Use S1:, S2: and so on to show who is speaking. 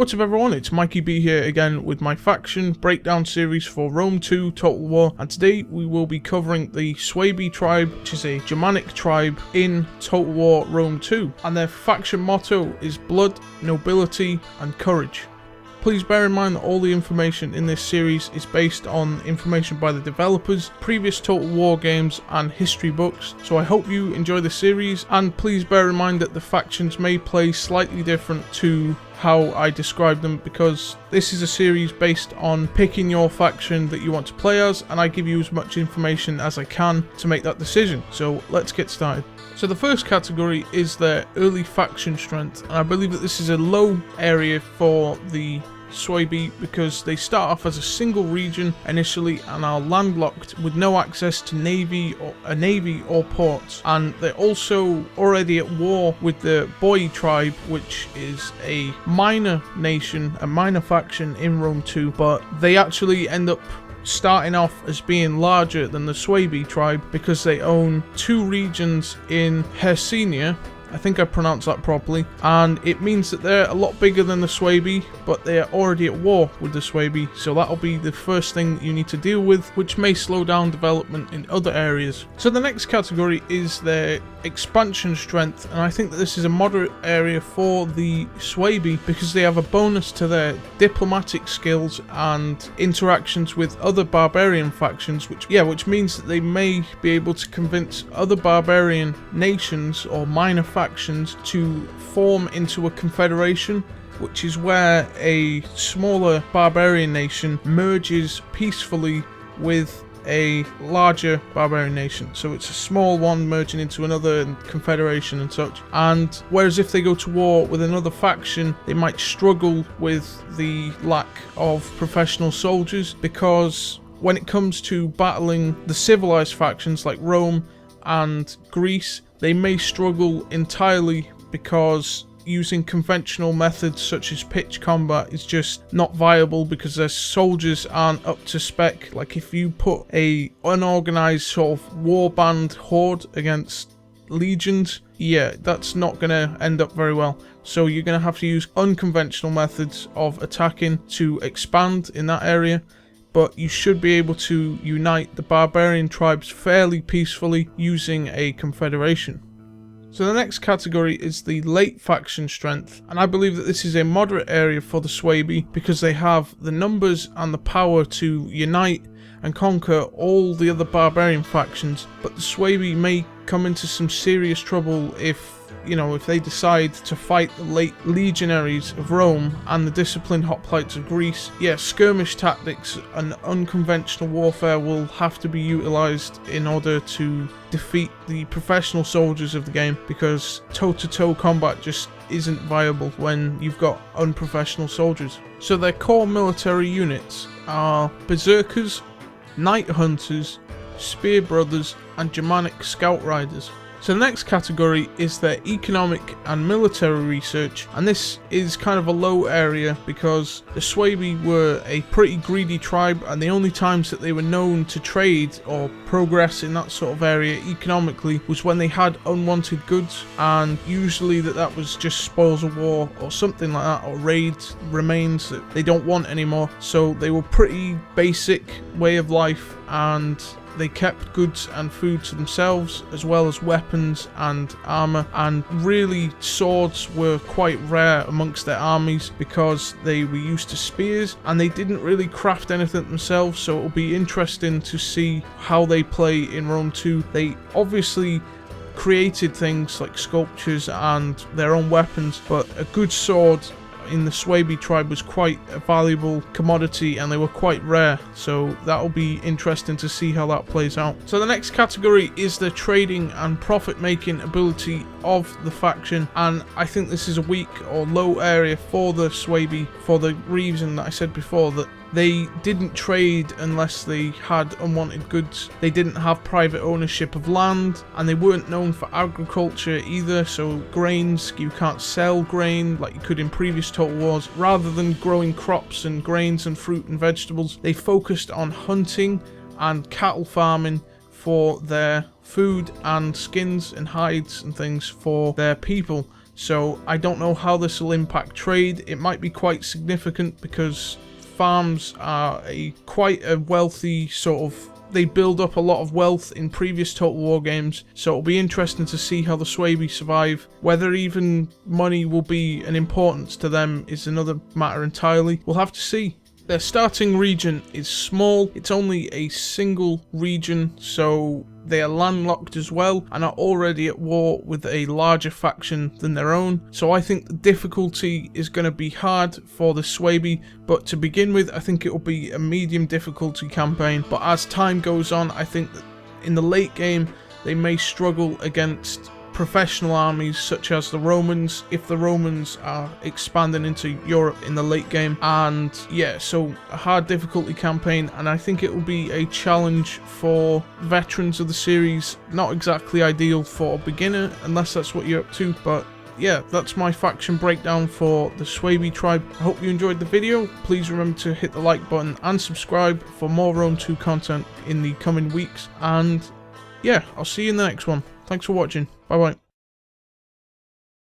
S1: What's up everyone, it's Mikey B here again with my faction breakdown series for Rome 2 Total War, and today we will be covering the Suebi tribe, which is a Germanic tribe in Total War Rome 2, and their faction motto is blood, nobility and courage. Please bear in mind that all the information in this series is based on information by the developers, previous Total War games and history books, so I hope you enjoy the series, and please bear in mind that the factions may play slightly different to how I describe them, because this is a series based on picking your faction that you want to play as, and I give you as much information as I can to make that decision. So let's get started. So the first category is their early faction strength, and I believe that this is a low area for the Suebi because they start off as a single region initially and are landlocked with no access to navy or ports, and they're also already at war with the Boy tribe, which is a minor nation, a minor faction in Rome 2, but they actually end up starting off as being larger than the Suebi tribe because they own two regions in Hercynia. I think I pronounced that properly, and it means that they're a lot bigger than the Suebi, but they are already at war with the Suebi, so that'll be the first thing that you need to deal with, which may slow down development in other areas. So the next category is their expansion strength, and I think that this is a moderate area for the Suebi because they have a bonus to their diplomatic skills and interactions with other barbarian factions, which means that they may be able to convince other barbarian nations or minor factions to form into a confederation, which is where a smaller barbarian nation merges peacefully with a larger barbarian nation. So it's a small one merging into another confederation and such. And whereas if they go to war with another faction, they might struggle with the lack of professional soldiers, because when it comes to battling the civilized factions like Rome and Greece, they may struggle entirely because using conventional methods such as pitched combat is just not viable because their soldiers aren't up to spec. Like if you put a unorganized sort of warband horde against legions, yeah, that's not going to end up very well. So you're going to have to use unconventional methods of attacking to expand in that area. But you should be able to unite the barbarian tribes fairly peacefully using a confederation. So the next category is the late faction strength, and I believe that this is a moderate area for the Suebi because they have the numbers and the power to unite and conquer all the other barbarian factions, but the Suebi may come into some serious trouble if they decide to fight the late legionaries of Rome and the disciplined hoplites of Greece. Yeah, skirmish tactics and unconventional warfare will have to be utilized in order to defeat the professional soldiers of the game, because toe-to-toe combat just isn't viable when you've got unprofessional soldiers. So their core military units are berserkers, night hunters, spear brothers and Germanic scout riders. So the next category is their economic and military research, and this is kind of a low area because the Suebi were a pretty greedy tribe, and the only times that they were known to trade or progress in that sort of area economically was when they had unwanted goods, and usually that was just spoils of war or something like that, or raids, remains that they don't want anymore. So they were pretty basic way of life, and they kept goods and food to themselves, as well as weapons and armor, and really swords were quite rare amongst their armies because they were used to spears and they didn't really craft anything themselves. So it'll be interesting to see how they play in Rome 2. They obviously created things like sculptures and their own weapons, but a good sword in the Suebi tribe was quite a valuable commodity and they were quite rare, so that'll be interesting to see how that plays out. So the next category is the trading and profit making ability of the faction, and I think this is a weak or low area for the Suebi for the reason that I said before, that they didn't trade unless they had unwanted goods. They didn't have private ownership of land, and they weren't known for agriculture either, so grains, you can't sell grain like you could in previous Total Wars. Rather than growing crops and grains and fruit and vegetables, they focused on hunting and cattle farming for their food and skins and hides and things for their people. So I don't know how this will impact trade. It might be quite significant because farms are quite a wealthy sort of, they build up a lot of wealth in previous Total War games, so it'll be interesting to see how the Suebi survive. Whether even money will be an importance to them is another matter entirely. We'll have to see. Their starting region is small, it's only a single region, so they are landlocked as well and are already at war with a larger faction than their own. So I think the difficulty is going to be hard for the Suebi, but to begin with I think it will be a medium difficulty campaign. But as time goes on, I think that in the late game they may struggle against professional armies such as the Romans, if the Romans are expanding into Europe in the late game. And yeah, so a hard difficulty campaign, and I think it will be a challenge for veterans of the series. Not exactly ideal for a beginner unless that's what you're up to, but yeah, that's my faction breakdown for the Suebi tribe. I hope you enjoyed the video. Please remember to hit the like button and subscribe for more Rome 2 content in the coming weeks, and yeah, I'll see you in the next one. Thanks for watching. Bye bye.